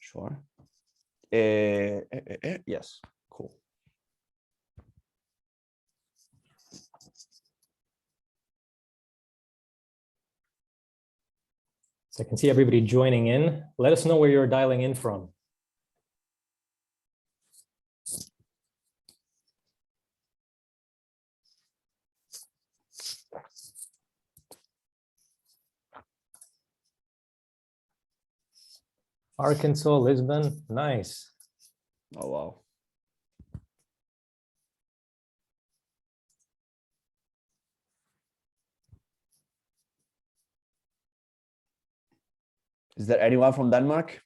Sure. Yes, cool. So I can see everybody joining in. Let us know where you're dialing in from. Arkansas, Lisbon, nice. Oh, wow. Is there anyone from Denmark?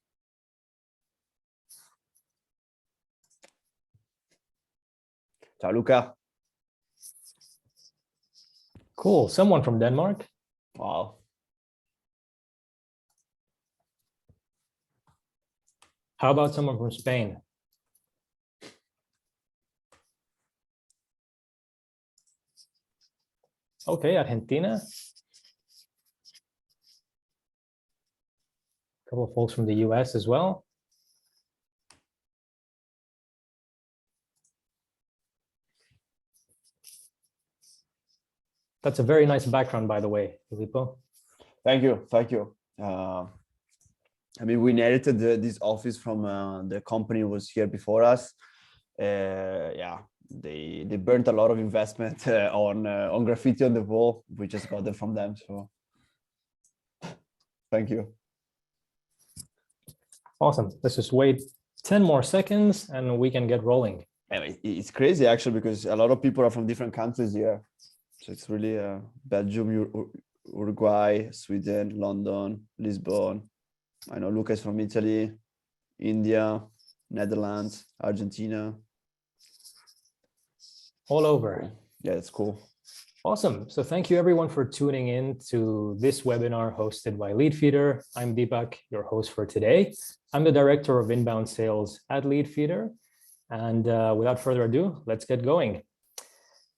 Ciao, Luca. Cool, someone from Denmark. Wow. How about someone from Spain? Okay, Argentina. A couple of folks from the US as well. That's a very nice background, by the way, Filippo. Thank you. Thank you. I mean, we inherited this office from the company who was here before us. Yeah, they burnt a lot of investment on graffiti on the wall. We just got it from them. So thank you. Awesome. Let's just wait 10 more seconds and we can get rolling. Anyway, it's crazy actually, because a lot of people are from different countries here. So it's really Belgium, Uruguay, Sweden, London, Lisbon. I know Lucas from Italy, India, Netherlands, Argentina. All over. Cool. Yeah, that's cool. Awesome. So thank you everyone for tuning in to this webinar hosted by Leadfeeder. I'm Deepak, your host for today. I'm the Director of Inbound Sales at Leadfeeder. And without further ado, let's get going.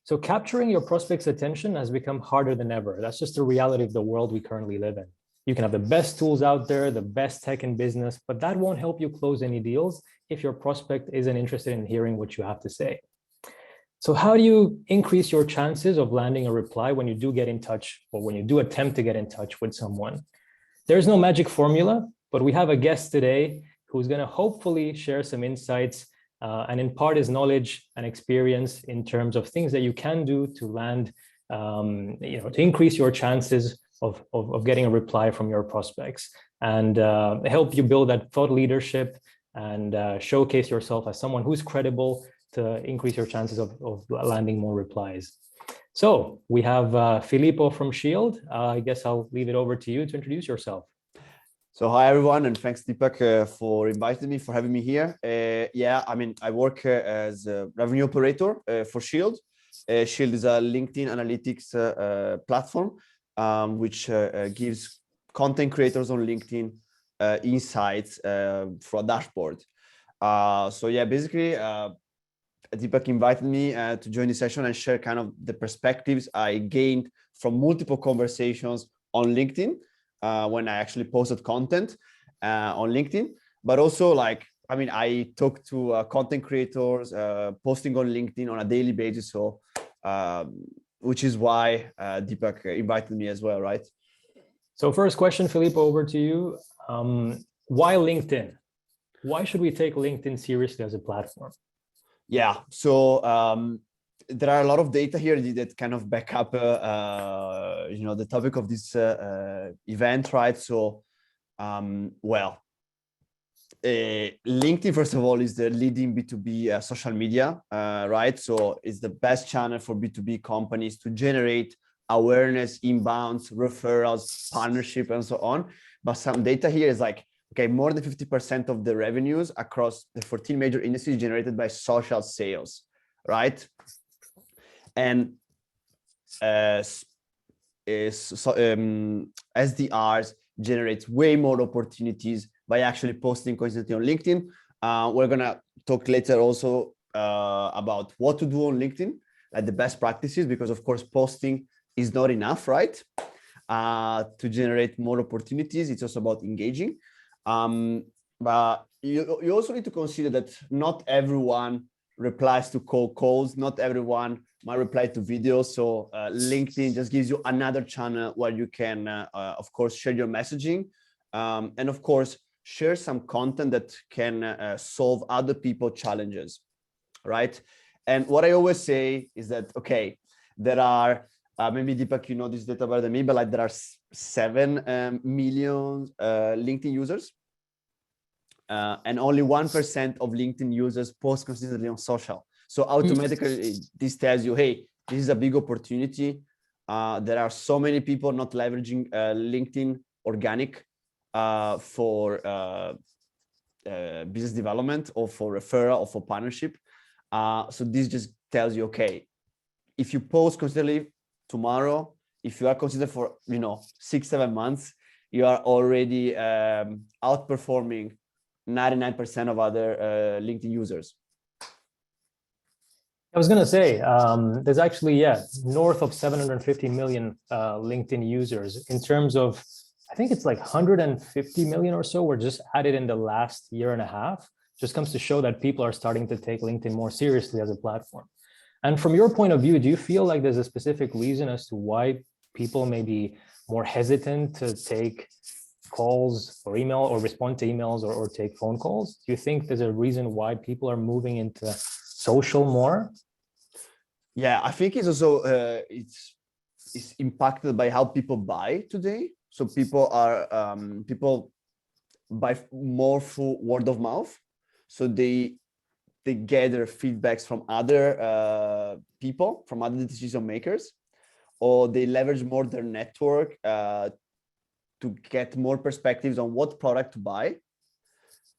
So capturing your prospects' attention has become harder than ever. That's just the reality of the world we currently live in. You can have the best tools out there, the best tech in business, but that won't help you close any deals if your prospect isn't interested in hearing what you have to say. So how do you increase your chances of landing a reply when you do get in touch, or when you do attempt to get in touch with someone? There's no magic formula, but we have a guest today who's going to hopefully share some insights and impart his knowledge and experience in terms of things that you can do to land, to increase your chances of getting a reply from your prospects, and help you build that thought leadership and showcase yourself as someone who's credible to increase your chances of landing more replies. So we have Filippo from Shield. I guess I'll leave it over to you to introduce yourself. So hi everyone, and thanks Deepak for inviting me, for having me here. Yeah, I mean, I work as a revenue operator for Shield. Shield is a LinkedIn analytics platform which gives content creators on LinkedIn insights for a dashboard. So yeah, basically, Deepak invited me to join the session and share kind of the perspectives I gained from multiple conversations on LinkedIn when I actually posted content on LinkedIn, but also like, I mean, I talk to content creators posting on LinkedIn on a daily basis. So, which is why Deepak invited me as well, right? So first question, Filippo, over to you. Why LinkedIn? Why should we take LinkedIn seriously as a platform? Yeah, so there are a lot of data here that kind of back up, the topic of this event, right? So, LinkedIn, first of all, is the leading B2B social media, right? So it's the best channel for B2B companies to generate awareness, inbounds, referrals, partnership, and so on. But some data here is like, okay, more than 50% of the revenues across the 14 major industries generated by social sales, right? And SDRs generates way more opportunities by actually posting constantly on LinkedIn. We're gonna talk later also about what to do on LinkedIn, like the best practices, because of course posting is not enough, right? To generate more opportunities, it's also about engaging. But you also need to consider that not everyone replies to cold calls. Not everyone might reply to videos. So LinkedIn just gives you another channel where you can, of course, share your messaging. And of course, share some content that can solve other people's challenges, right? And what I always say is that, okay, there are, maybe Deepak, you know this data better than me, but like there are 7 million LinkedIn users. And only 1% of LinkedIn users post consistently on social. So automatically this tells you, hey, this is a big opportunity. There are so many people not leveraging LinkedIn organic for business development or for referral or for partnership. So this just tells you, okay, if you post consistently tomorrow, if you are considered for 6-7 months, you are already outperforming 99% of other LinkedIn users. I was going to say, there's actually, north of 750 million LinkedIn users. In terms of, I think it's like 150 million or so were just added in the last year and a half. Just comes to show that people are starting to take LinkedIn more seriously as a platform. And from your point of view, do you feel like there's a specific reason as to why people may be more hesitant to take calls or email or respond to emails or take phone calls? Do you think there's a reason why people are moving into social more? Yeah, I think it's also it's impacted by how people buy today. So people buy more through word of mouth. So they gather feedbacks from other people, from other decision makers, or they leverage more their network to get more perspectives on what product to buy.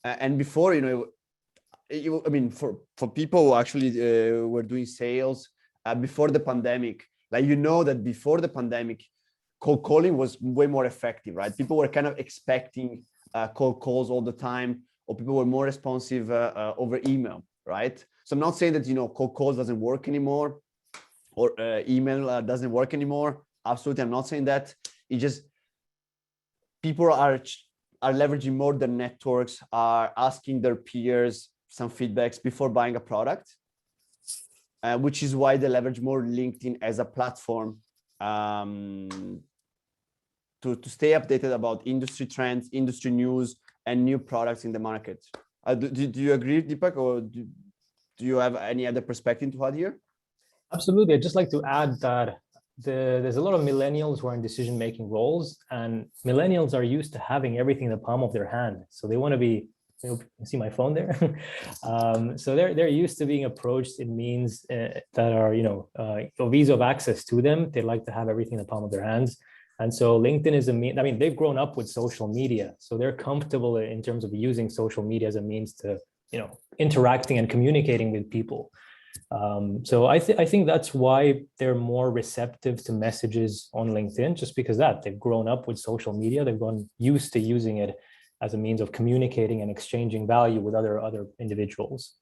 And before, I mean, for people who actually were doing sales before the pandemic, like, that before the pandemic, cold calling was way more effective, right? People were kind of expecting cold calls all the time, or people were more responsive over email, right? So I'm not saying that, cold calls doesn't work anymore, or email doesn't work anymore. Absolutely, I'm not saying that. It's just people are leveraging more their networks, are asking their peers some feedbacks before buying a product, which is why they leverage more LinkedIn as a platform to stay updated about industry trends, industry news, and new products in the market. Do you agree, Deepak, or do you have any other perspective to add here? Absolutely. I'd just like to add that there's a lot of millennials who are in decision-making roles, and millennials are used to having everything in the palm of their hand. So they want to be, you see my phone there? So they're used to being approached in means that are, of ease of access to them. They like to have everything in the palm of their hands. And so LinkedIn is they've grown up with social media. So they're comfortable in terms of using social media as a means to, interacting and communicating with people. So I think that's why they're more receptive to messages on LinkedIn, just because they've grown up with social media. They've gotten used to using it as a means of communicating and exchanging value with other individuals.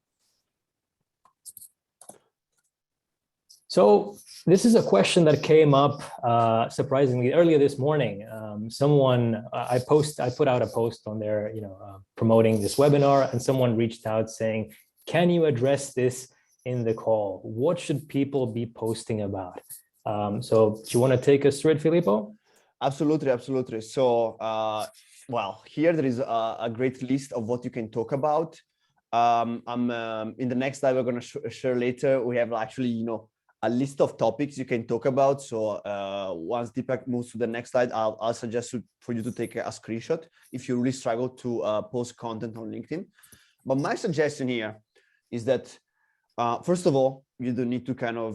So this is a question that came up surprisingly earlier this morning. I put out a post on there, promoting this webinar, and someone reached out saying, "Can you address this in the call? What should people be posting about?" So do you want to take us through it, Filippo? Absolutely. So, well, here there is a great list of what you can talk about. In the next slide we're going to share later, we have actually, a list of topics you can talk about. So once Deepak moves to the next slide, I'll suggest for you to take a screenshot if you really struggle to post content on LinkedIn. But my suggestion here is that, first of all, you don't need to kind of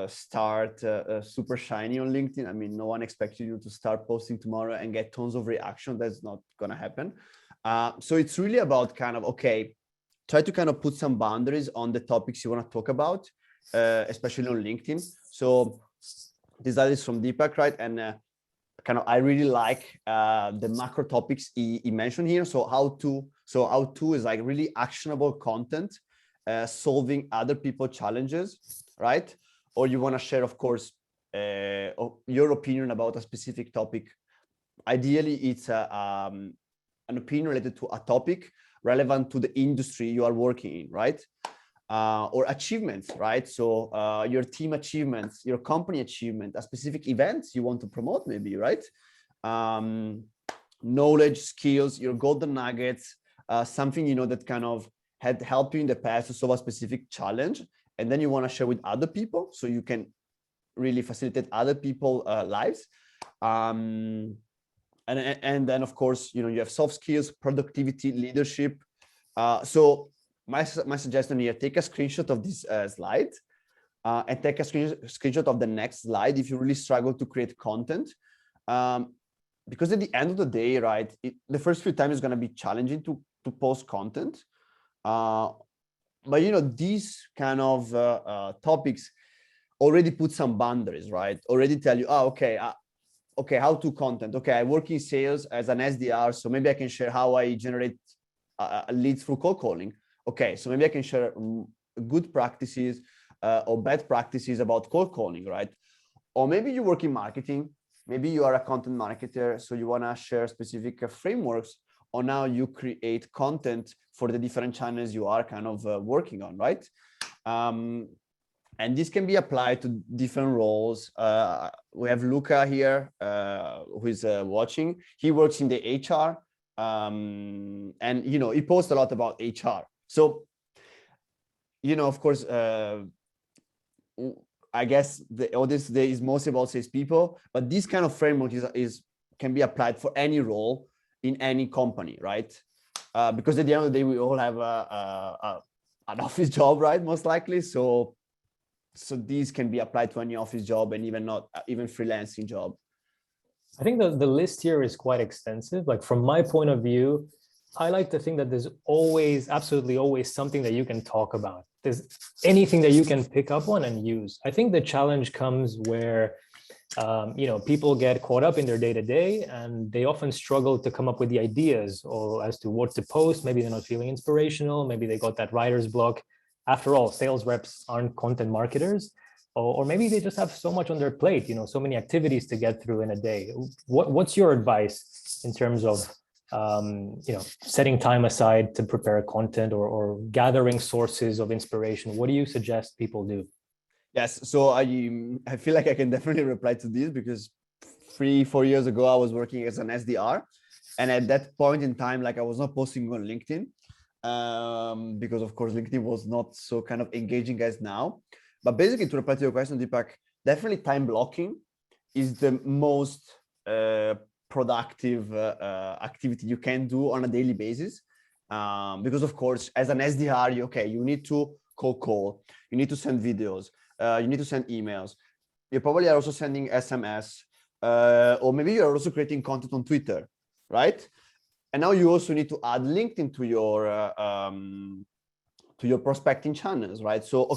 start super shiny on LinkedIn. I mean, no one expects you to start posting tomorrow and get tons of reaction. That's not going to happen. So it's really about kind of, okay, try to kind of put some boundaries on the topics you want to talk about, especially on LinkedIn. So this is from Deepak, right? And kind of, I really like the macro topics he mentioned here. So how to is like really actionable content, solving other people's challenges, right? Or you want to share, of course, your opinion about a specific topic. Ideally, it's an an opinion related to a topic relevant to the industry you are working in, right? Or achievements, right? So your team achievements, your company achievement, a specific event you want to promote, maybe, right? Knowledge, skills, your golden nuggets, something that kind of had helped you in the past to solve a specific challenge, and then you want to share with other people so you can really facilitate other people's lives. And then of course you have soft skills, productivity, leadership. So my suggestion here: take a screenshot of this slide and take a screenshot of the next slide if you really struggle to create content. Because at the end of the day, right, the first few times is going to be challenging to post content. But these kind of topics already put some boundaries, right? Already tell you, okay, how to content. Okay, I work in sales as an SDR, so maybe I can share how I generate leads through cold calling. Okay, so maybe I can share good practices or bad practices about cold calling, right? Or maybe you work in marketing. Maybe you are a content marketer, so you want to share specific frameworks on how you create content for the different channels you are kind of working on, right? And this can be applied to different roles. We have Luca here, who is watching. He works in the HR, and he posts a lot about HR. So, of course, I guess the audience today is mostly about salespeople, but this kind of framework can be applied for any role in any company, right? Because at the end of the day, we all have an office job, right? Most likely. So these can be applied to any office job and even freelancing job. I think the list here is quite extensive. Like from my point of view, I like to think that there's absolutely always something that you can talk about. There's anything that you can pick up on and use. I think the challenge comes where, people get caught up in their day-to-day and they often struggle to come up with the ideas or as to what to post. Maybe they're not feeling inspirational. Maybe they got that writer's block. After all, sales reps aren't content marketers, or maybe they just have so much on their plate, so many activities to get through in a day. What's your advice in terms of setting time aside to prepare content or gathering sources of inspiration? What do you suggest people do? Yes, so I feel like I can definitely reply to this because 3-4 years ago, I was working as an SDR. And at that point in time, like I was not posting on LinkedIn because of course, LinkedIn was not so kind of engaging as now. But basically to reply to your question, Deepak, definitely time blocking is the most productive activity you can do on a daily basis. Because of course, as an SDR, you need to cold call, you need to send videos, you need to send emails. You probably are also sending SMS, or maybe you're also creating content on Twitter, right? And now you also need to add LinkedIn to your prospecting channels, right? So,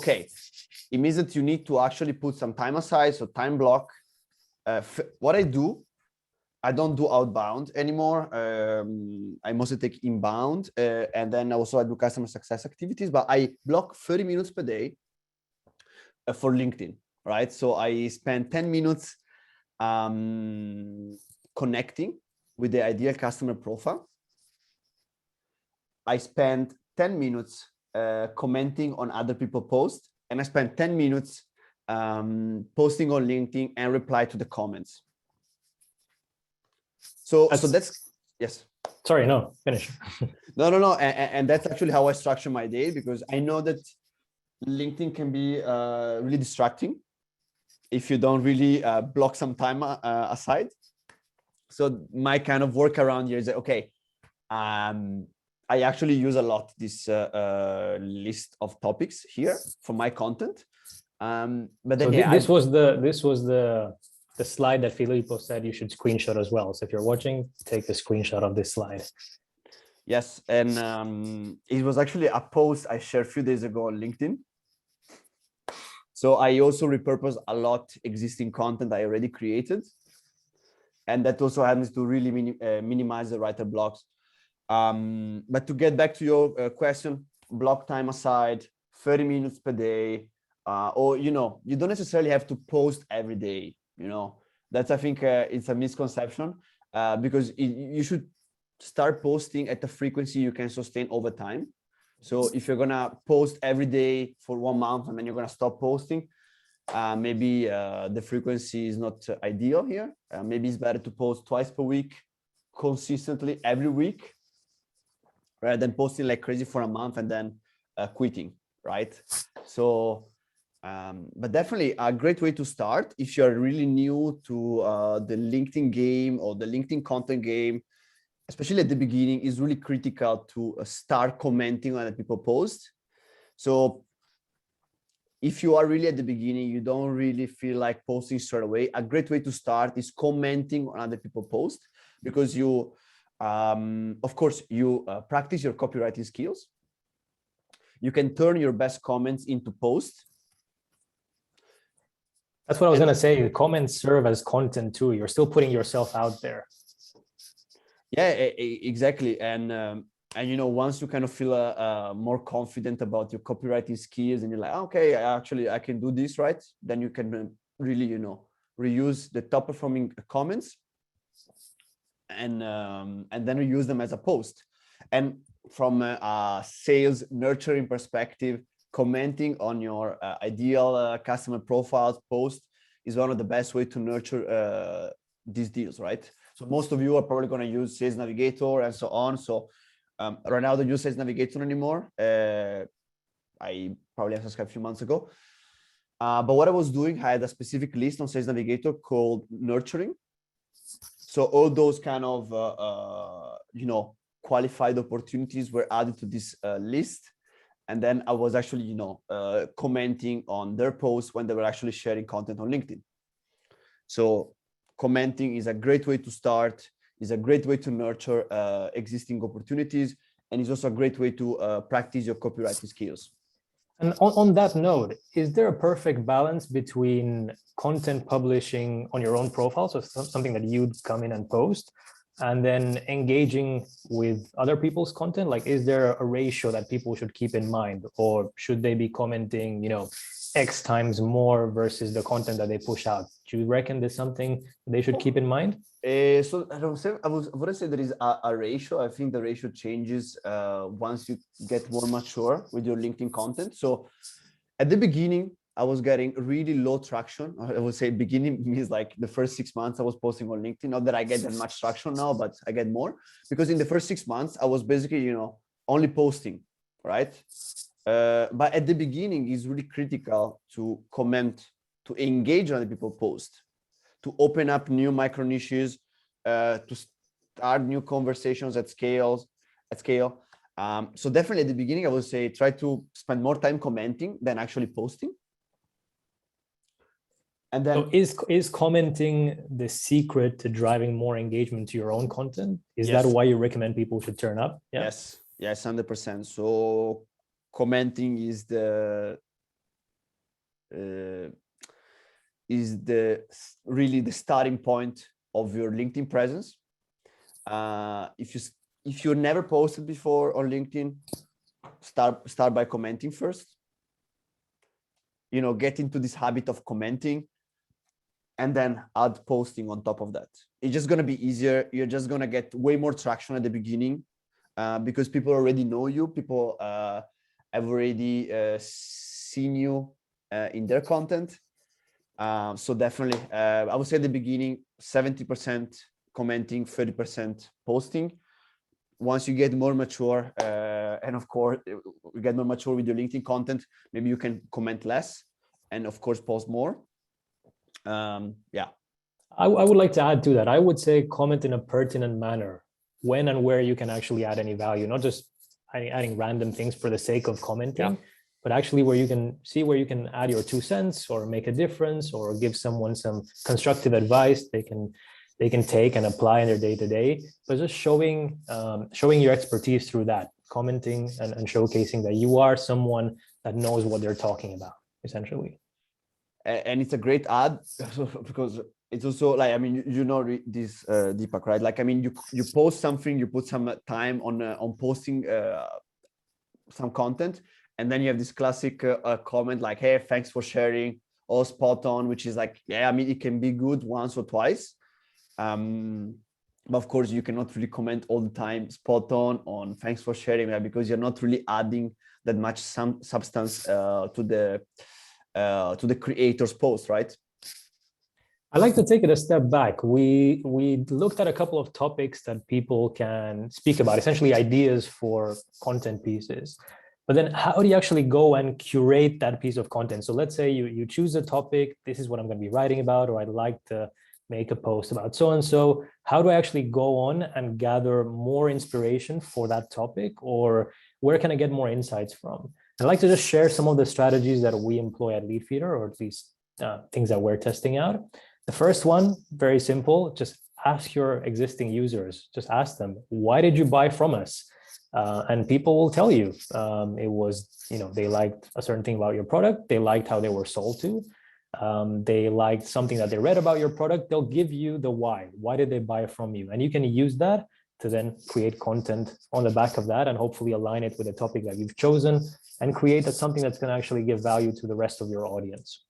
it means that you need to actually put some time aside, so time block. What I don't do outbound anymore. I mostly take inbound, and then also I do customer success activities, but I block 30 minutes per day for LinkedIn, right? So I spend 10 minutes connecting with the ideal customer profile. I spend 10 minutes commenting on other people's posts, and I spend 10 minutes posting on LinkedIn and reply to the comments. So that's, yes. Sorry, no, finish. No. And that's actually how I structure my day, because I know that LinkedIn can be really distracting if you don't really block some time aside. So my kind of workaround here is that, I actually use a lot this list of topics here for my content. But then so this was the slide that Filippo said you should screenshot as well. So if you're watching, take a screenshot of this slide. Yes, and it was actually a post I shared a few days ago on LinkedIn. So I also repurpose a lot existing content I already created. And that also helps to really minimize the writer blocks. But to get back to your question, block time aside, 30 minutes per day, or, you don't necessarily have to post every day. That's, I think, it's a misconception, because you should start posting at a frequency you can sustain over time. So if you're gonna post every day for 1 month and then you're gonna stop posting, maybe the frequency is not ideal here. Maybe it's better to post twice per week, consistently every week, rather than posting like crazy for a month and then quitting, right? So, but definitely a great way to start if you're really new to the LinkedIn game or the LinkedIn content game, especially at the beginning, is really critical to start commenting on other people post. So if you are really at the beginning, you don't really feel like posting straight away, a great way to start is commenting on other people post, because you, of course, you practice your copywriting skills. You can turn your best comments into posts. That's what I was going to say. Comments serve as content too. You're still putting yourself out there. Yeah, exactly. And you know, once you kind of feel more confident about your copywriting skills and you're like, okay, actually I can do this, right? Then you can really, you know, reuse the top performing comments and then reuse them as a post. And from a sales nurturing perspective, commenting on your ideal customer profiles post is one of the best way to nurture these deals, right? So most of you are probably going to use Sales Navigator and so on. So right now I don't use Sales Navigator anymore. I probably unsubscribed a few months ago. But what I was doing, I had a specific list on Sales Navigator called Nurturing. So all those kind of, you know, qualified opportunities were added to this list. And then I was actually, you know, commenting on their posts when they were actually sharing content on LinkedIn. So commenting is a great way to start, is a great way to nurture existing opportunities, and is also a great way to practice your copywriting skills. And on that note, is there a perfect balance between content publishing on your own profile, so something that you'd come in and post, and then engaging with other people's content? Like, is there a ratio that people should keep in mind, or should they be commenting, you know, X times more versus the content that they push out? Do you reckon there's something they should keep in mind? So I wouldn't say there is a ratio. I think the ratio changes once you get more mature with your LinkedIn content. So at the beginning, I was getting really low traction. I would say beginning means like the first 6 months I was posting on LinkedIn. Not that I get that much traction now, but I get more, because in the first 6 months I was basically, you know, only posting, right? But at the beginning, it's really critical to comment, to engage on the people post, to open up new micro niches, to start new conversations at scale. So definitely at the beginning, I would say try to spend more time commenting than actually posting. And then, so is commenting the secret to driving more engagement to your own content? Is yes. that why you recommend people should turn up? Yeah? Yes, 100%. So commenting is really the starting point of your LinkedIn presence. If you never posted before on LinkedIn, start by commenting first. You know, get into this habit of commenting, and then add posting on top of that. It's just going to be easier. You're just going to get way more traction at the beginning because people already know you. People have already seen you in their content. So definitely, I would say at the beginning, 70% commenting, 30% posting. Once you get more mature, and of course, you get more mature with your LinkedIn content, maybe you can comment less and of course post more. Yeah. I would like to add to that. I would say comment in a pertinent manner when and where you can actually add any value, not just adding random things for the sake of commenting, but actually where you can see where you can add your 2 cents or make a difference or give someone some constructive advice they can take and apply in their day-to-day, but just showing your expertise through that, commenting and showcasing that you are someone that knows what they're talking about, essentially. And it's a great ad because it's also like, I mean, you know this, Deepak, right? Like, I mean, you post something, you put some time on posting some content, and then you have this classic comment like, hey, thanks for sharing, all spot on, which is like, yeah, I mean, it can be good once or twice. But of course, you cannot really comment all the time spot on thanks for sharing, right? Because you're not really adding that much some substance to the creator's post, right? I like to take it a step back. We looked at a couple of topics that people can speak about, essentially ideas for content pieces. But then how do you actually go and curate that piece of content? So let's say you choose a topic, this is what I'm going to be writing about, or I'd like to make a post about so-and-so. How do I actually go on and gather more inspiration for that topic? Or where can I get more insights from? I'd like to just share some of the strategies that we employ at Leadfeeder, or at least things that we're testing out. The first one, very simple, just ask your existing users, just ask them, why did you buy from us? And people will tell you it was, they liked a certain thing about your product. They liked how they were sold to. They liked something that they read about your product. They'll give you the why. Why did they buy from you? And you can use that to then create content on the back of that and hopefully align it with the topic that you've chosen and create something that's going to actually give value to the rest of your audience.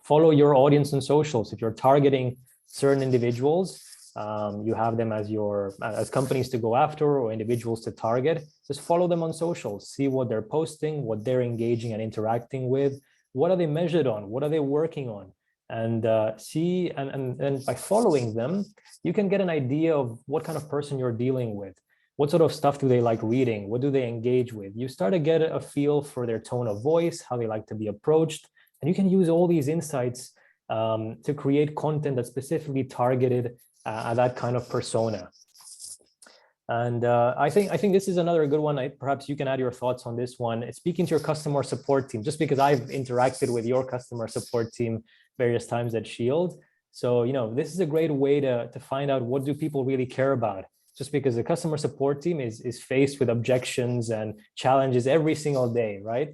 Follow your audience on socials. If you're targeting certain individuals, you have them as companies to go after or individuals to target, just follow them on socials, see what they're posting, what they're engaging and interacting with, what are they measured on, what are they working on, and see, and by following them, you can get an idea of what kind of person you're dealing with. What sort of stuff do they like reading? What do they engage with? You start to get a feel for their tone of voice, how they like to be approached. And you can use all these insights to create content that's specifically targeted at that kind of persona. And I think this is another good one. Perhaps you can add your thoughts on this one. It's speaking to your customer support team, just because I've interacted with your customer support team various times at Shield. So, this is a great way to find out what do people really care about. Just because the customer support team is faced with objections and challenges every single day, right?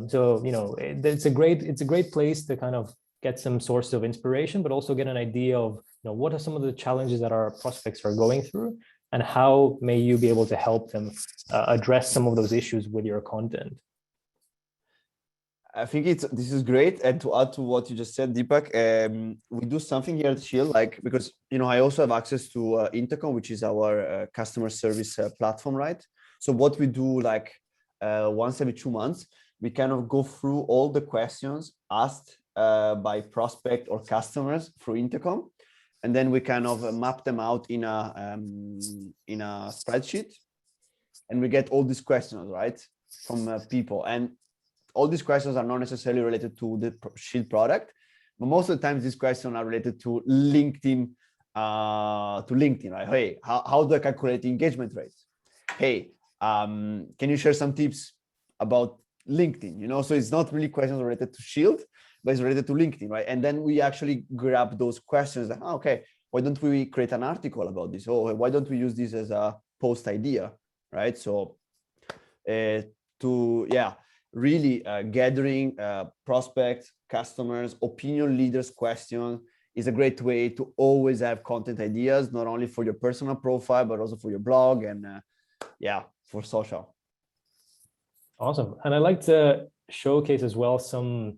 So, it's a great place to kind of get some source of inspiration, but also get an idea of, what are some of the challenges that our prospects are going through, and how may you be able to help them address some of those issues with your content. I think this is great. And to add to what you just said, Deepak, we do something here at Shield, because, I also have access to Intercom, which is our customer service platform, right? So what we do once every 2 months, we kind of go through all the questions asked by prospect or customers through Intercom. And then we kind of map them out in a spreadsheet. And we get all these questions, right, from people. And all these questions are not necessarily related to the Shield product, but most of the time these questions are related to LinkedIn, right? Hey, how do I calculate the engagement rates? Hey, can you share some tips about LinkedIn? So it's not really questions related to Shield, but it's related to LinkedIn, right? And then we actually grab those questions like, okay, why don't we create an article about this? Oh, why don't we use this as a post idea, right? So really gathering prospects, customers, opinion leaders' questions is a great way to always have content ideas, not only for your personal profile, but also for your blog and for social. Awesome. And I'd like to showcase as well some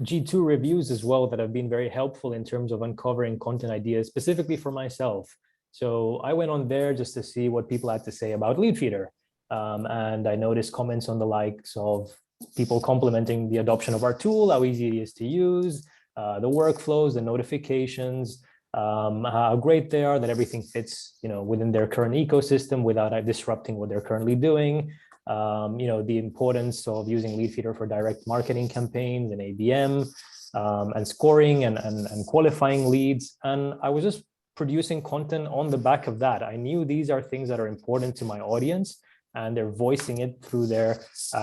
G2 reviews as well that have been very helpful in terms of uncovering content ideas, specifically for myself. So I went on there just to see what people had to say about Leadfeeder. And I noticed comments on the likes of people complimenting the adoption of our tool, how easy it is to use, the workflows, the notifications, how great they are, that everything fits, within their current ecosystem without disrupting what they're currently doing. The importance of using Leadfeeder for direct marketing campaigns and ABM, and scoring and qualifying leads. And I was just producing content on the back of that. I knew these are things that are important to my audience, and they're voicing it through their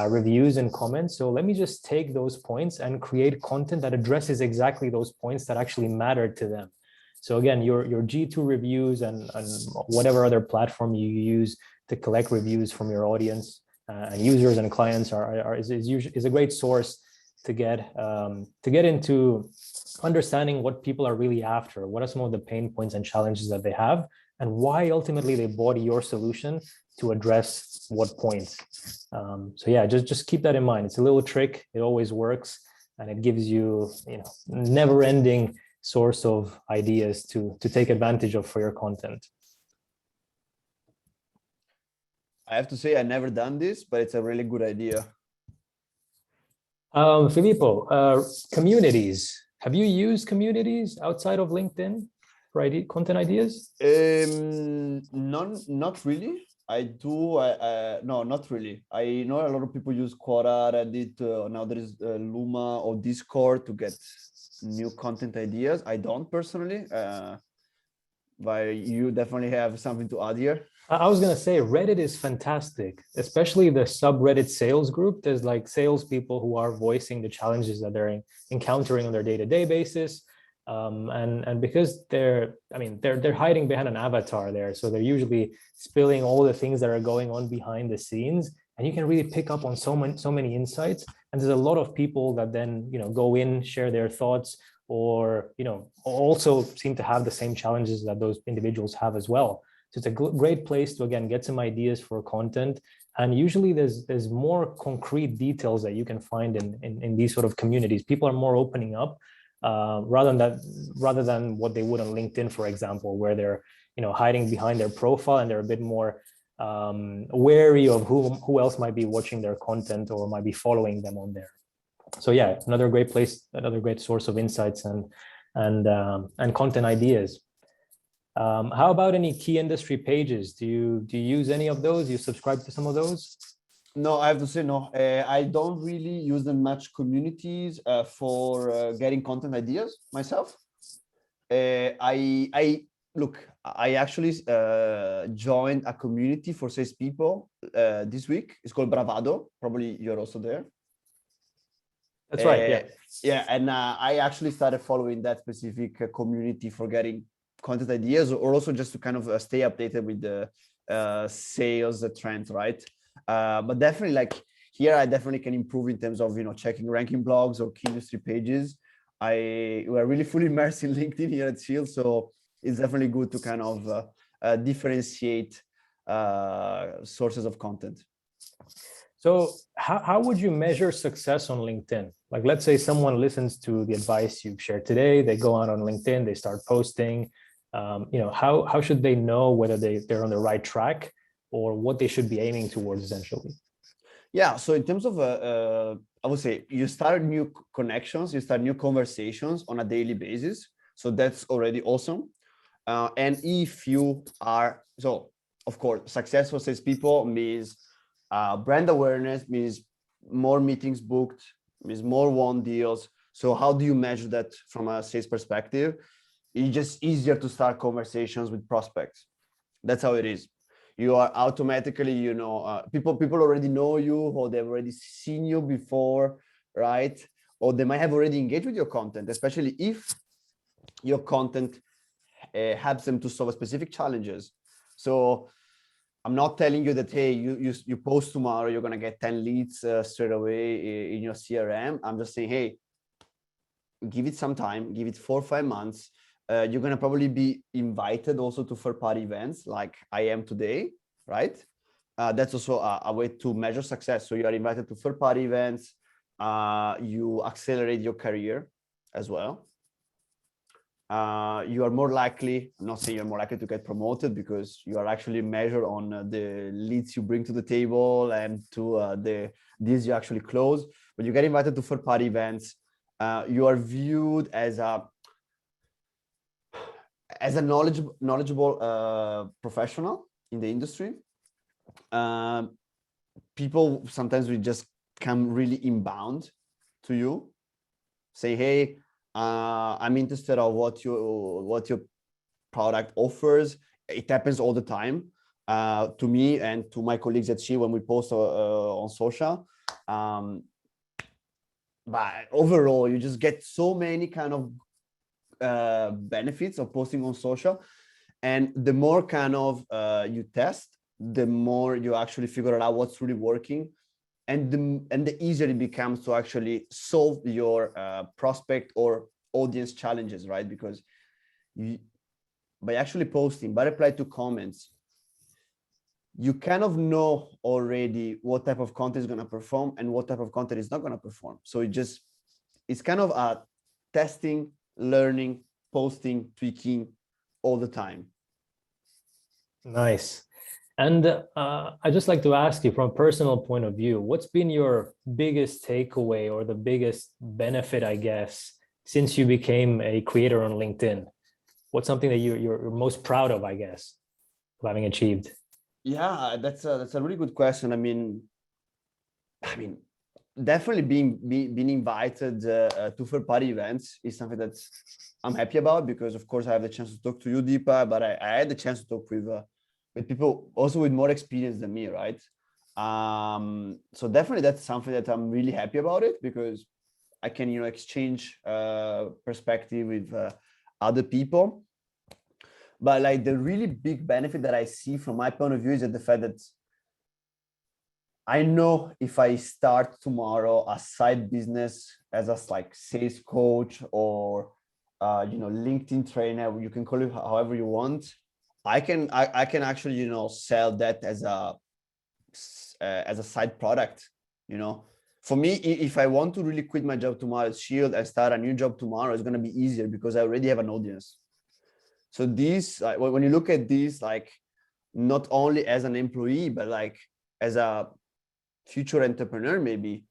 reviews and comments. So let me just take those points and create content that addresses exactly those points that actually matter to them. So again, your G2 reviews and whatever other platform you use to collect reviews from your audience and users and clients is a great source to get into understanding what people are really after. What are some of the pain points and challenges that they have, and why ultimately they bought your solution to address what points. Just keep that in mind. It's a little trick. It always works, and it gives you, never-ending source of ideas to take advantage of for your content. I have to say I never done this, but it's a really good idea. Filippo, communities. Have you used communities outside of LinkedIn for content ideas? Not really. I do. No, not really. I know a lot of people use Quora, Reddit. Now there is Luma or Discord to get new content ideas. I don't personally. But you definitely have something to add here. I was gonna say Reddit is fantastic, especially the subreddit sales group. There's like salespeople who are voicing the challenges that they're encountering on their day-to-day basis. And because they're hiding behind an avatar there, so they're usually spilling all the things that are going on behind the scenes, and you can really pick up on so many insights. And there's a lot of people that then go in, share their thoughts, or also seem to have the same challenges that those individuals have as well. So it's a great place to, again, get some ideas for content. And usually there's more concrete details that you can find in these sort of communities. People are more opening up rather than what they would on LinkedIn, for example, where they're hiding behind their profile and they're a bit more wary of who else might be watching their content or might be following them on there. So yeah, another great place, another great source of insights and content ideas. How about any key industry pages? Do you use any of those? Do you subscribe to some of those? No, I have to say no. I don't really use them much communities for getting content ideas myself. I look. I actually joined a community for salespeople this week. It's called Bravado. Probably you're also there. That's right. Yeah. Yeah, and I actually started following that specific community for getting content ideas, or also just to kind of stay updated with the sales trends, right? But definitely, like here, I definitely can improve in terms of checking ranking blogs or key industry pages. We're really fully immersed in LinkedIn here at Shield, so it's definitely good to kind of differentiate sources of content. So how would you measure success on LinkedIn? Like, let's say someone listens to the advice you've shared today, they go out on LinkedIn, they start posting. How should they know whether they're on the right track or what they should be aiming towards essentially? Yeah, so in terms of I would say you start new connections, you start new conversations on a daily basis. So that's already awesome. And if you are, so of course, successful salespeople means brand awareness, means more meetings booked, means more won deals. So how do you measure that from a sales perspective? It's just easier to start conversations with prospects. That's how it is. You are automatically, people already know you, or they've already seen you before, right? Or they might have already engaged with your content, especially if your content helps them to solve specific challenges. So I'm not telling you that, hey, you post tomorrow, you're going to get 10 leads straight away in your CRM. I'm just saying, hey, give it some time, give it 4 or 5 months. You're going to probably be invited also to third-party events like I am today, right? That's also a way to measure success. So you are invited to third-party events. You accelerate your career as well. You are more likely, I'm not saying you're more likely to get promoted, because you are actually measured on the leads you bring to the table and to the deals you actually close. But you get invited to third-party events. You are viewed as a knowledgeable professional in the industry. People sometimes will just come really inbound to you, say, hey, I'm interested in what your product offers. It happens all the time to me and to my colleagues at She when we post on social. But overall, you just get so many kind of benefits of posting on social, and the more kind of you test, the more you actually figure out what's really working, and the easier it becomes to actually solve your prospect or audience challenges, right? Because by actually posting, by reply to comments, you kind of know already what type of content is going to perform and what type of content is not going to perform. So it's kind of a testing, learning, posting, tweaking all the time. Nice. And I'd just like to ask you from a personal point of view, what's been your biggest takeaway or the biggest benefit, I guess, since you became a creator on LinkedIn? What's something that you're most proud of, I guess, of having achieved? Yeah, that's a really good question. I mean, definitely being invited to third-party events is something that I'm happy about, because of course I have the chance to talk to you, Deepa, but I had the chance to talk with people also with more experience than me, right? So definitely that's something that I'm really happy about it, because I can, exchange perspective with other people. But like the really big benefit that I see from my point of view is that the fact that I know if I start tomorrow a side business as a like sales coach or LinkedIn trainer, you can call it however you want. I can actually sell that as a side product. For me, if I want to really quit my job tomorrow at Shield and start a new job tomorrow, it's going to be easier because I already have an audience. So these, when you look at these, like not only as an employee, but like as a future entrepreneur, maybe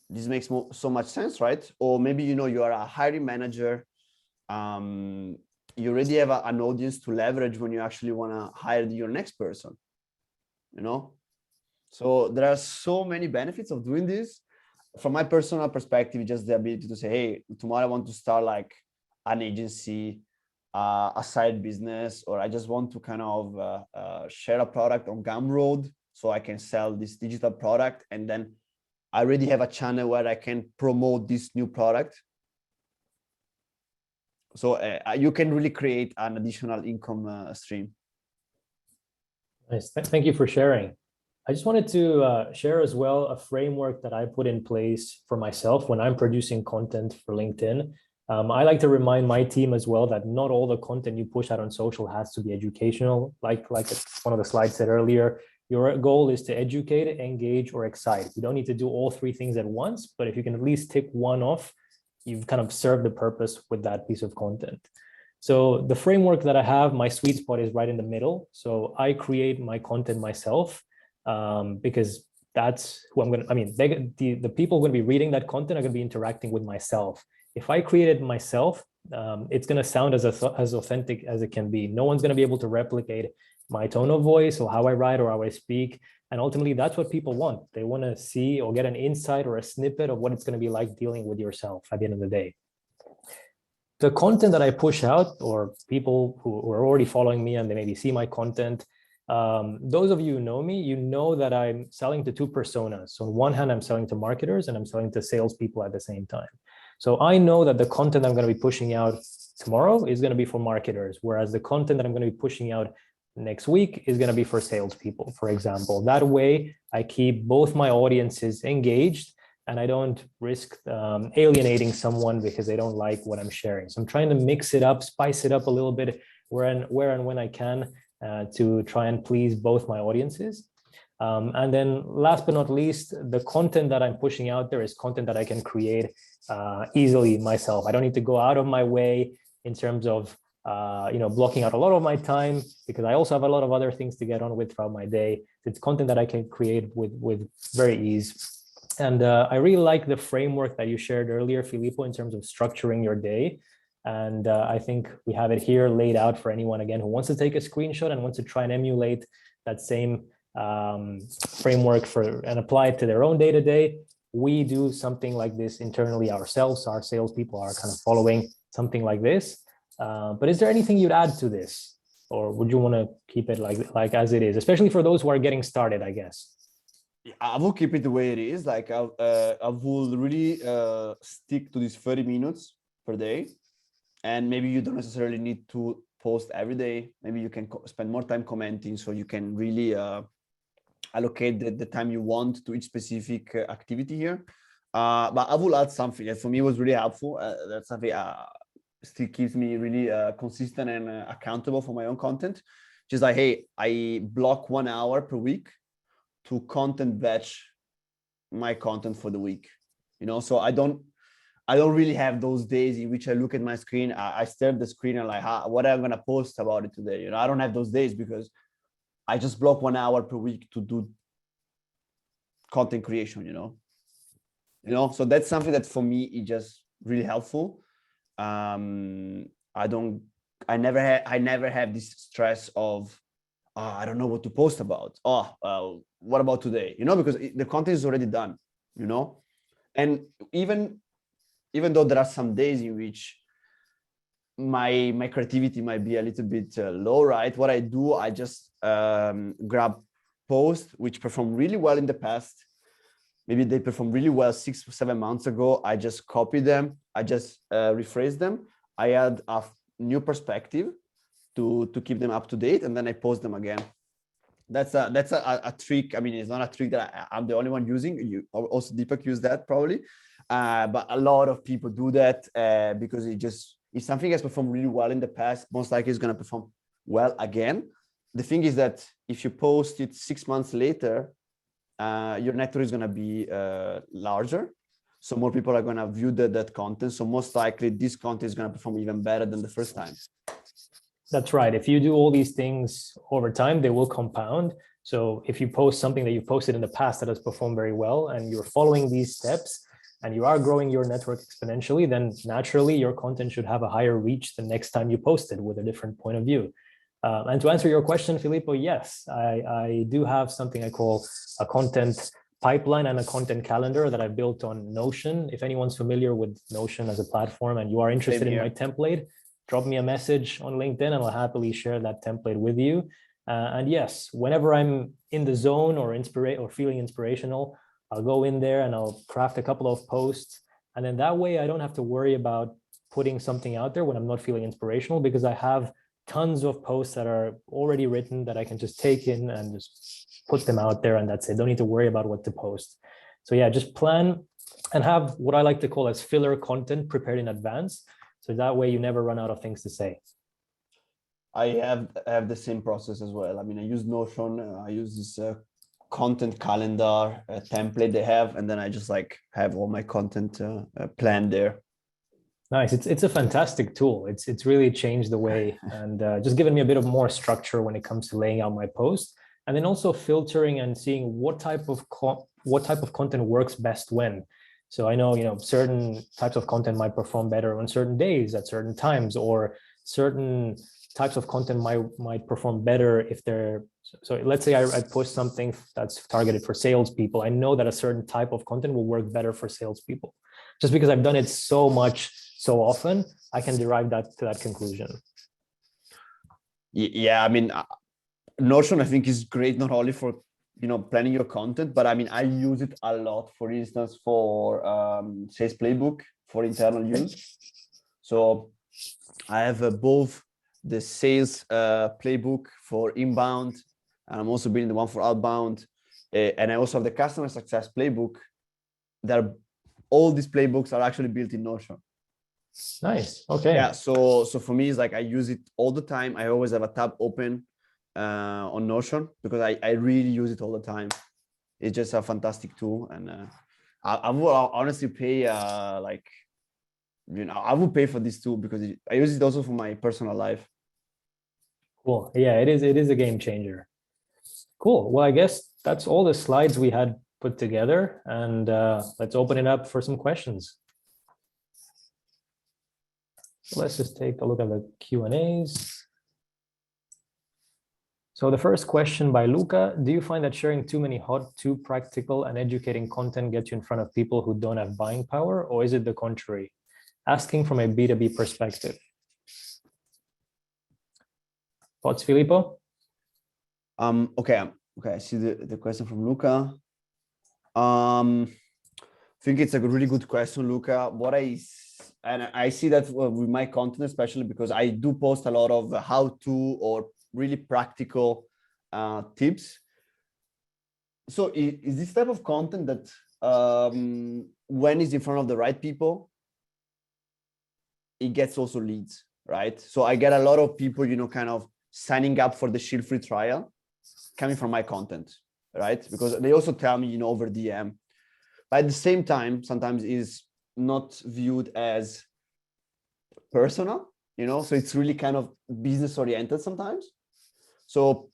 this makes so much sense, right? Or maybe you are a hiring manager, you already have an audience to leverage when you actually want to hire your next person. So there are so many benefits of doing this. From my personal perspective, just the ability to say, hey, tomorrow I want to start like an agency, a side business, or I just want to kind of share a product on Gumroad so I can sell this digital product, and then I already have a channel where I can promote this new product. So you can really create an additional income stream. Nice. Thank you for sharing. I just wanted to share as well a framework that I put in place for myself when I'm producing content for LinkedIn. I like to remind my team as well that not all the content you push out on social has to be educational. Like one of the slides said earlier, your goal is to educate, engage, or excite. You don't need to do all three things at once, but if you can at least tick one off, you've kind of served the purpose with that piece of content. So the framework that I have, my sweet spot is right in the middle. So I create my content myself because that's who I'm going to, the people who are going to be reading that content are going to be interacting with myself. If I create it myself, it's going to sound as authentic as it can be. No one's going to be able to replicate my tone of voice or how I write or how I speak. And ultimately, that's what people want. They want to see or get an insight or a snippet of what it's going to be like dealing with yourself at the end of the day. The content that I push out, or people who are already following me and they maybe see my content, those of you who know me, you know that I'm selling to two personas. So on one hand, I'm selling to marketers and I'm selling to salespeople at the same time. So I know that the content I'm going to be pushing out tomorrow is going to be for marketers, whereas the content that I'm going to be pushing out next week is going to be for salespeople, for example. That way, I keep both my audiences engaged and I don't risk alienating someone because they don't like what I'm sharing. So I'm trying to mix it up, spice it up a little bit where and when I can to try and please both my audiences. And then last but not least, the content that I'm pushing out there is content that I can create easily myself. I don't need to go out of my way in terms of blocking out a lot of my time, because I also have a lot of other things to get on with throughout my day. It's content that I can create with very ease. And I really like the framework that you shared earlier, Filippo, in terms of structuring your day. And I think we have it here laid out for anyone, again, who wants to take a screenshot and wants to try and emulate that same framework and apply it to their own day-to-day. We do something like this internally ourselves. Our salespeople are kind of following something like this. But is there anything you'd add to this? Or would you want to keep it like as it is, especially for those who are getting started, I guess? I will keep it the way it is. Like I will really stick to these 30 minutes per day. And maybe you don't necessarily need to post every day. Maybe you can spend more time commenting, so you can really allocate the time you want to each specific activity here. But I will add something that for me was really helpful. That's something still keeps me really consistent and accountable for my own content. Just like, hey, I block 1 hour per week to content batch my content for the week. So I don't really have those days in which I look at my screen, I stare at the screen and like, what am I going to post about it today? I don't have those days because I just block 1 hour per week to do content creation, so that's something that for me is just really helpful. I never have this stress of, I don't know what to post about. What about today? Because the content is already done, and even though there are some days in which my creativity might be a little bit low, right? What I do, I just grab posts which perform really well in the past. Maybe they performed really well 6 or 7 months ago. I just copy them. I just rephrase them. I add a new perspective to keep them up to date, and then I post them again. That's a trick. I mean, it's not a trick that I'm the only one using. You also, Deepak, use that probably, but a lot of people do that because if something has performed really well in the past, most likely it's going to perform well again. The thing is that if you post it 6 months later, your network is going to be larger. So more people are going to view that content. So most likely this content is going to perform even better than the first time. That's right. If you do all these things over time, they will compound. So if you post something that you posted in the past that has performed very well, and you're following these steps, and you are growing your network exponentially, then naturally your content should have a higher reach the next time you post it with a different point of view. And to answer your question, Filippo, yes, I do have something I call a content pipeline and a content calendar that I built on Notion. If anyone's familiar with Notion as a platform and you are interested in my template, drop me a message on LinkedIn and I'll happily share that template with you. And yes, whenever I'm in the zone or feeling inspirational, I'll go in there and I'll craft a couple of posts. And then that way I don't have to worry about putting something out there when I'm not feeling inspirational, because I have tons of posts that are already written that I can just take in and just put them out there, and that's it. Don't need to worry about what to post. So yeah, just plan and have what I like to call as filler content prepared in advance. So that way you never run out of things to say. I have the same process as well. I mean, I use Notion. I use this content calendar template they have, and then I just have all my content planned there. Nice. It's a fantastic tool. It's really changed the way and just given me a bit of more structure when it comes to laying out my post, and then also filtering and seeing what type of content works best when. So I know, certain types of content might perform better on certain days at certain times, or certain types of content might perform better if they're, so let's say I post something that's targeted for salespeople. I know that a certain type of content will work better for salespeople. Just because I've done it so much, so often, I can derive that to that conclusion. Yeah, I mean, Notion, I think, is great not only for planning your content, but I mean, I use it a lot, for instance, for sales playbook for internal use. So I have both the sales playbook for inbound, and I'm also building the one for outbound, and I also have the customer success playbook. All these playbooks are actually built in Notion. Nice. Okay. Yeah. So for me, it's I use it all the time. I always have a tab open on Notion because I really use it all the time. It's just a fantastic tool, and I will honestly pay I would pay for this tool because I use it also for my personal life. Cool. Yeah, it is a game changer. Cool. Well, I guess that's all the slides we had put together, and let's open it up for some questions. So let's just take a look at the Q&As. So the first question by Luca: do you find that sharing too many hot, too practical and educating content gets you in front of people who don't have buying power, or is it the contrary? Asking from a B2B perspective. Thoughts, Filippo? Okay, I see the question from Luca. I think it's a really good question, Luca. I see that with my content, especially because I do post a lot of how-to or really practical tips. So is this type of content that when it's in front of the right people, it gets also leads, right? So I get a lot of people, kind of signing up for the Shield free trial coming from my content, right? Because they also tell me, over DM. But at the same time, sometimes is not viewed as personal, so it's really kind of business oriented sometimes. So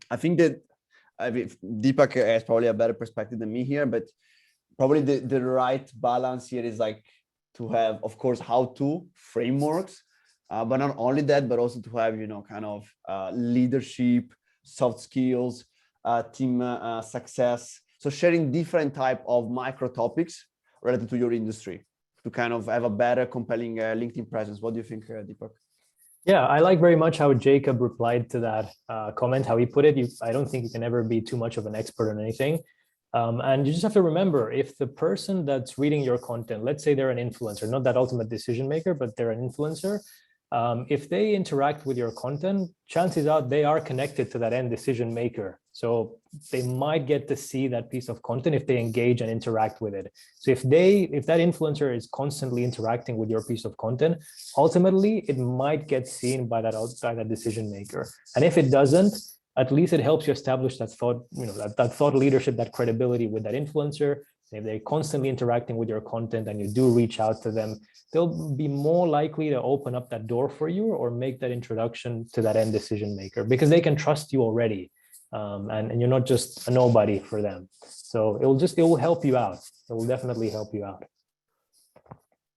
I think that Deepak has probably a better perspective than me here, but probably the right balance here is like to have, of course, how-to frameworks, but not only that, but also to have, kind of leadership, soft skills, team success. So sharing different type of micro topics related to your industry to kind of have a better, compelling LinkedIn presence. What do you think, Deepak? Yeah, I like very much how Jacob replied to that comment, how he put it. I don't think you can ever be too much of an expert on anything. And you just have to remember, if the person that's reading your content, let's say they're an influencer, not that ultimate decision maker, but they're an influencer. If they interact with your content, chances are they are connected to that end decision maker. So they might get to see that piece of content if they engage and interact with it. So if that influencer is constantly interacting with your piece of content, ultimately it might get seen by that decision maker. And if it doesn't, at least it helps you establish that thought, that thought leadership, that credibility with that influencer. If they're constantly interacting with your content and you do reach out to them, they'll be more likely to open up that door for you or make that introduction to that end decision maker because they can trust you already. And you're not just a nobody for them. So it will help you out. It will definitely help you out.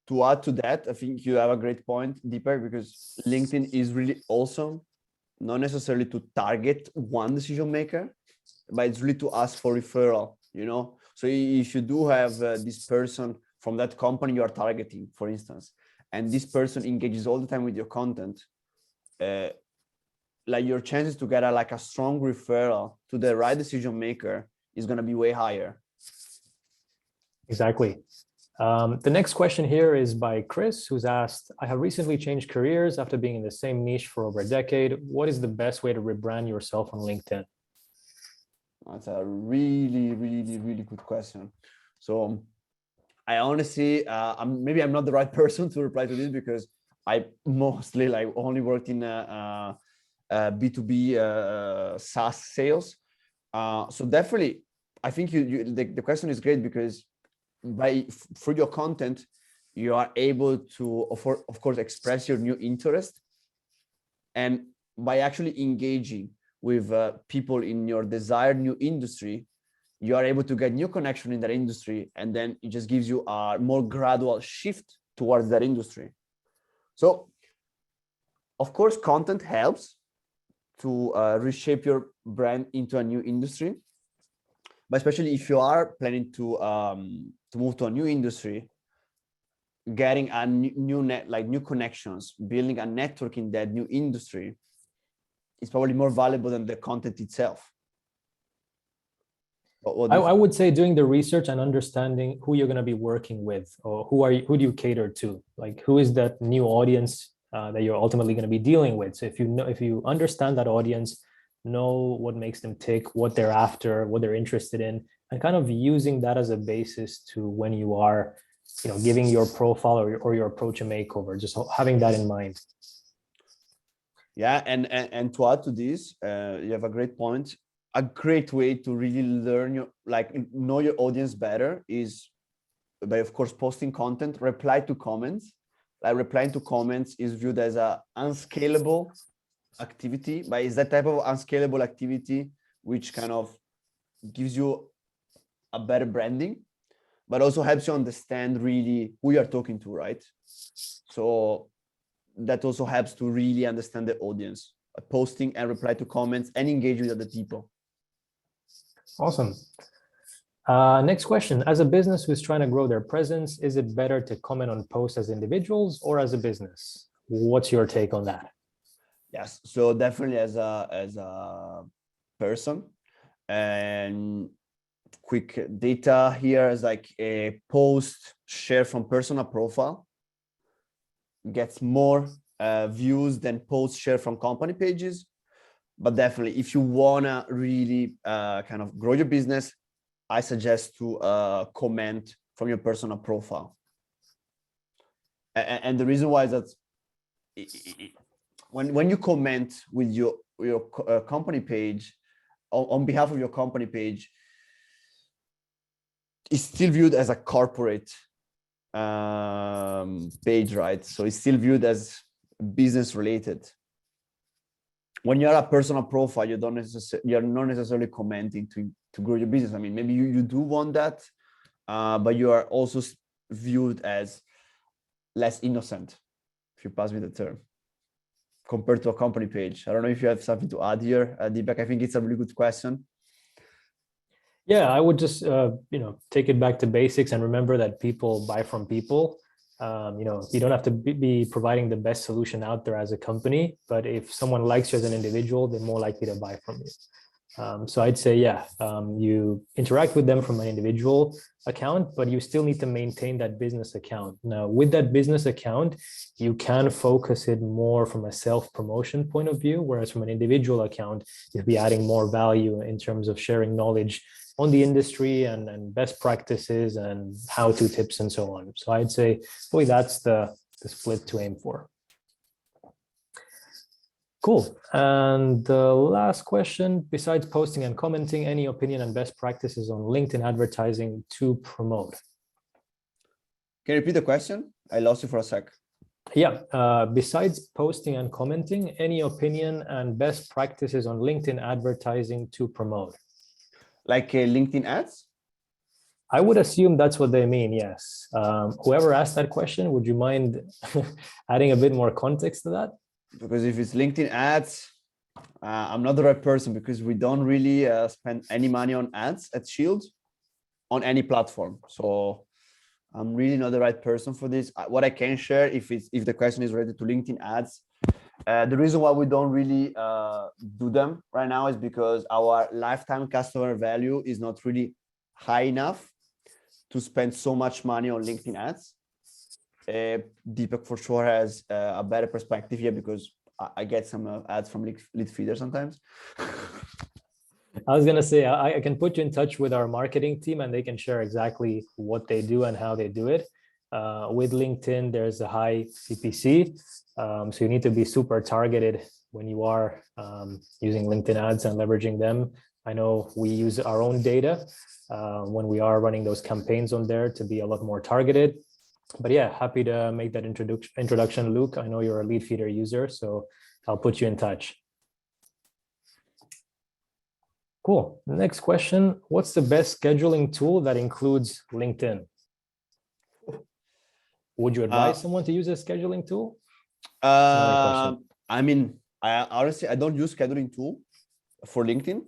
To add to that, I think you have a great point, Deepak, because LinkedIn is really awesome, not necessarily to target one decision maker, but it's really to ask for referral, So if you do have this person from that company you are targeting, for instance, and this person engages all the time with your content, like your chances to get a strong referral to the right decision maker is going to be way higher. Exactly. The next question here is by Chris, who's asked, I have recently changed careers after being in the same niche for over a decade. What is the best way to rebrand yourself on LinkedIn? That's a really, really, really good question. So I honestly, maybe I'm not the right person to reply to this because I mostly only worked in B2B SaaS sales. So definitely, I think the question is great because through your content, you are able to, of course, express your new interest. And by actually engaging with people in your desired new industry, you are able to get new connection in that industry. And then it just gives you a more gradual shift towards that industry. So, of course, content helps to reshape your brand into a new industry. But especially if you are planning to move to a new industry, getting a new connections, building a network in that new industry is probably more valuable than the content itself. I would say doing the research and understanding who you're going to be working with, or who do you cater to? Like, who is that new audience that you're ultimately going to be dealing with? So if you understand that audience, know what makes them tick, what they're after, what they're interested in, and kind of using that as a basis to when you are, giving your profile or your approach a makeover, just having that in mind. Yeah, and to add to this, you have a great point. A great way to really learn know your audience better is by, of course, posting content, reply to comments. Replying to comments is viewed as a unscalable activity, but it's that type of unscalable activity which kind of gives you a better branding, but also helps you understand really who you're talking to, right? So that also helps to really understand the audience, posting and reply to comments and engage with other people. Awesome. Next question. As a business who's trying to grow their presence, is it better to comment on posts as individuals or as a business? What's your take on that? Yes, so definitely as a person. And quick data here is like a post shared from personal profile gets more views than posts shared from company pages. But definitely, if you wanna really kind of grow your business, I suggest to comment from your personal profile. And the reason why is that when you comment with your company page, on behalf of your company page, it's still viewed as a corporate page, right? So it's still viewed as business related. when you're a personal profile, you're not necessarily commenting to grow your business. I mean, maybe you do want that, but you are also viewed as less innocent, if you pass me the term, compared to a company page. I don't know if you have something to add here, Deepak. I think it's a really good question. Yeah, I would just take it back to basics and remember that people buy from people. You don't have to be providing the best solution out there as a company, but if someone likes you as an individual, they're more likely to buy from you. So I'd say, you interact with them from an individual account, but you still need to maintain that business account. Now, with that business account, you can focus it more from a self-promotion point of view, whereas from an individual account, you'll be adding more value in terms of sharing knowledge on the industry and best practices and how-to tips and so on. So I'd say, boy, that's the split to aim for. Cool. And the last question, besides posting and commenting, any opinion and best practices on LinkedIn advertising to promote? Can you repeat the question? I lost you for a sec. Yeah. Besides posting and commenting, any opinion and best practices on LinkedIn advertising to promote? Like LinkedIn ads? I would assume that's what they mean, yes. Whoever asked that question, would you mind adding a bit more context to that? Because if it's LinkedIn ads, I'm not the right person, because we don't really spend any money on ads at Shield on any platform. So I'm really not the right person for this. What I can share, if the question is related to LinkedIn ads, the reason why we don't really do them right now is because our lifetime customer value is not really high enough to spend so much money on LinkedIn ads. Deepak for sure has a better perspective here, because I get some ads from Leadfeeder sometimes. I was going to say, I can put you in touch with our marketing team and they can share exactly what they do and how they do it. With LinkedIn, there's a high CPC. So you need to be super targeted when you are using LinkedIn ads and leveraging them. I know we use our own data when we are running those campaigns on there to be a lot more targeted. But yeah, happy to make that introduction, Luke. I know you're a Leadfeeder user, so I'll put you in touch. Cool. Next question. What's the best scheduling tool that includes LinkedIn? Would you advise someone to use a scheduling tool? I mean, honestly, I don't use scheduling tool for LinkedIn.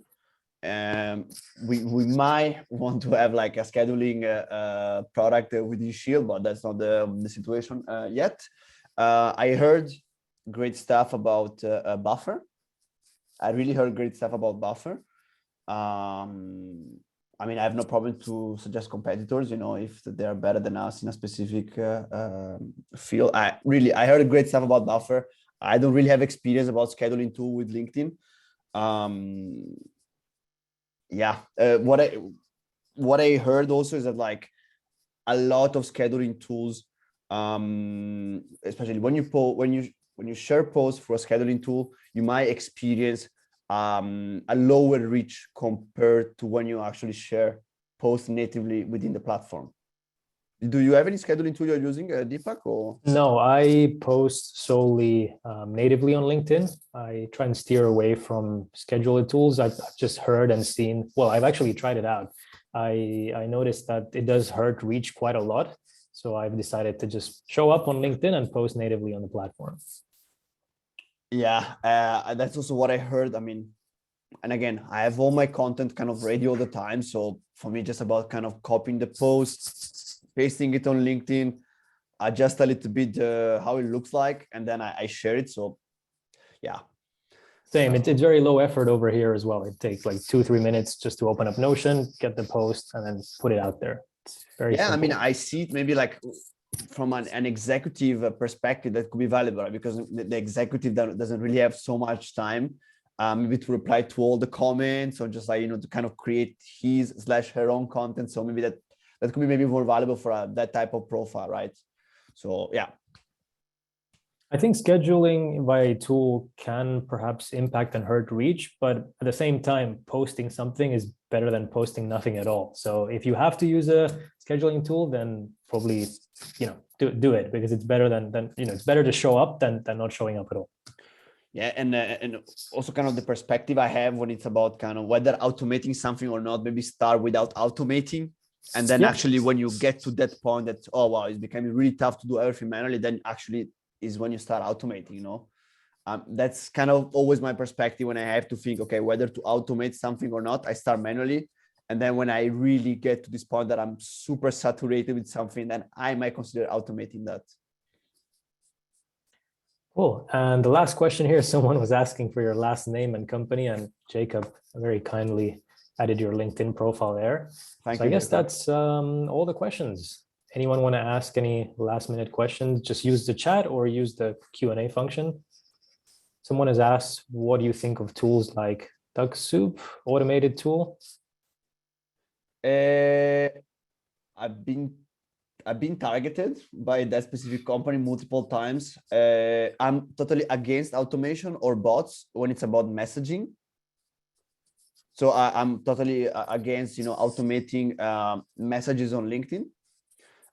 We might want to have like a scheduling product within Shield, but that's not the situation yet. I heard great stuff about Buffer. I really heard great stuff about Buffer. I mean, I have no problem to suggest competitors, if they are better than us in a specific field. I heard great stuff about Buffer. I don't really have experience about scheduling tool with LinkedIn. What I heard also is that like a lot of scheduling tools, especially when you share posts for a scheduling tool, you might experience a lower reach compared to when you actually share posts natively within the platform. Do you have any scheduling tool you're using, Deepak? Or? No, I post solely natively on LinkedIn. I try and steer away from scheduler tools. I've just heard and seen, well, I've actually tried it out. I noticed that it does hurt reach quite a lot. So I've decided to just show up on LinkedIn and post natively on the platform. Yeah, that's also what I heard. I mean, and again, I have all my content kind of ready all the time. So for me, just about kind of copying the post, pasting it on LinkedIn, adjust a little bit how it looks like, and then I share it. So yeah. Same. It's very low effort over here as well. It takes like 2-3 minutes just to open up Notion, get the post, and then put it out there. It's very simple. I mean, I see it maybe like from an executive perspective that could be valuable, right? Because the executive doesn't really have so much time maybe to reply to all the comments, or just like, to kind of create his/her own content. So maybe that could be maybe more valuable for that type of profile, right? So yeah. I think scheduling via a tool can perhaps impact and hurt reach, but at the same time, posting something is better than posting nothing at all. So if you have to use a scheduling tool, then probably, do it, because it's better than it's better to show up than not showing up at all. Yeah, and also kind of the perspective I have when it's about kind of whether automating something or not, maybe start without automating. And then actually when you get to that point that, oh, wow, it's becoming really tough to do everything manually, then actually is when you start automating, you know. That's kind of always my perspective when I have to think, okay, whether to automate something or not, I start manually. And then when I really get to this point that I'm super saturated with something, then I might consider automating that. Cool. And the last question here, someone was asking for your last name and company, and Jacob very kindly added your LinkedIn profile there. Thank you. I guess that's all the questions. Anyone want to ask any last minute questions? Just use the chat or use the Q&A function. Someone has asked, what do you think of tools like DuckSoup, automated tool? I've been targeted by that specific company multiple times. I'm totally against automation or bots when it's about messaging. So I'm totally against, you know, automating messages on LinkedIn.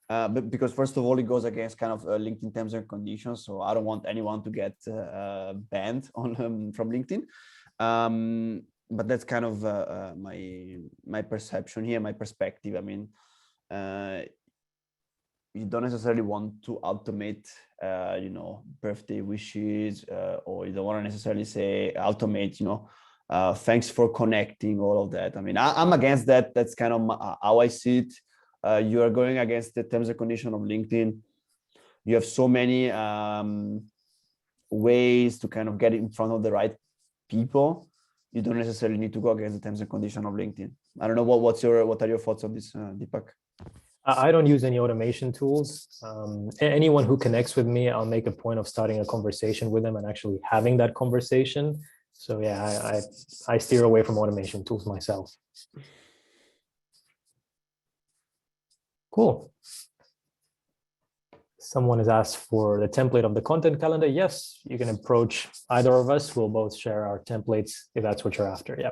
But because first of all, it goes against kind of LinkedIn terms and conditions. So I don't want anyone to get banned on from LinkedIn. But that's kind of my perception here, my perspective. I mean, you don't necessarily want to automate, you know, birthday wishes, or you don't want to necessarily say automate, you know, thanks for connecting, all of that. I mean, I'm against that. That's kind of how I see it. You are going against the terms and conditions of LinkedIn. You have so many ways to kind of get in front of the right people. You don't necessarily need to go against the terms and conditions of LinkedIn. I don't know what are your thoughts on this, Deepak? I don't use any automation tools. Anyone who connects with me, I'll make a point of starting a conversation with them and actually having that conversation. So yeah, I steer away from automation tools myself. Cool. Someone has asked for the template of the content calendar. Yes, you can approach either of us. We'll both share our templates if that's what you're after. Yeah.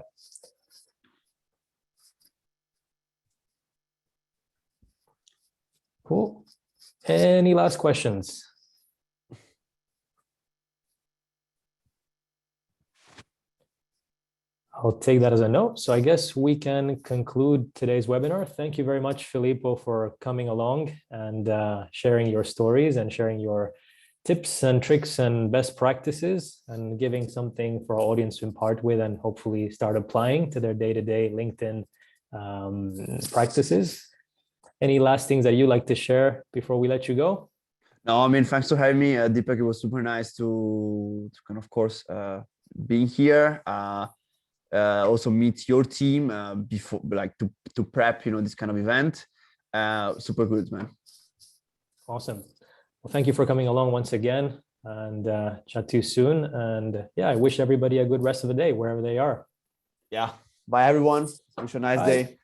Cool. Any last questions? I'll take that as a no. So I guess we can conclude today's webinar. Thank you very much, Filippo, for coming along and sharing your stories and sharing your tips and tricks and best practices and giving something for our audience to impart with and hopefully start applying to their day-to-day LinkedIn practices. Any last things that you like to share before we let you go? No, I mean, thanks for having me, Deepak. It was super nice to kind of course, being here. Also meet your team before, like to prep, you know, this kind of event. Super good, man. Awesome. Well, thank you for coming along once again, and chat to you soon. And yeah, I wish everybody a good rest of the day wherever they are. Yeah. Bye, everyone. Wish you a nice day.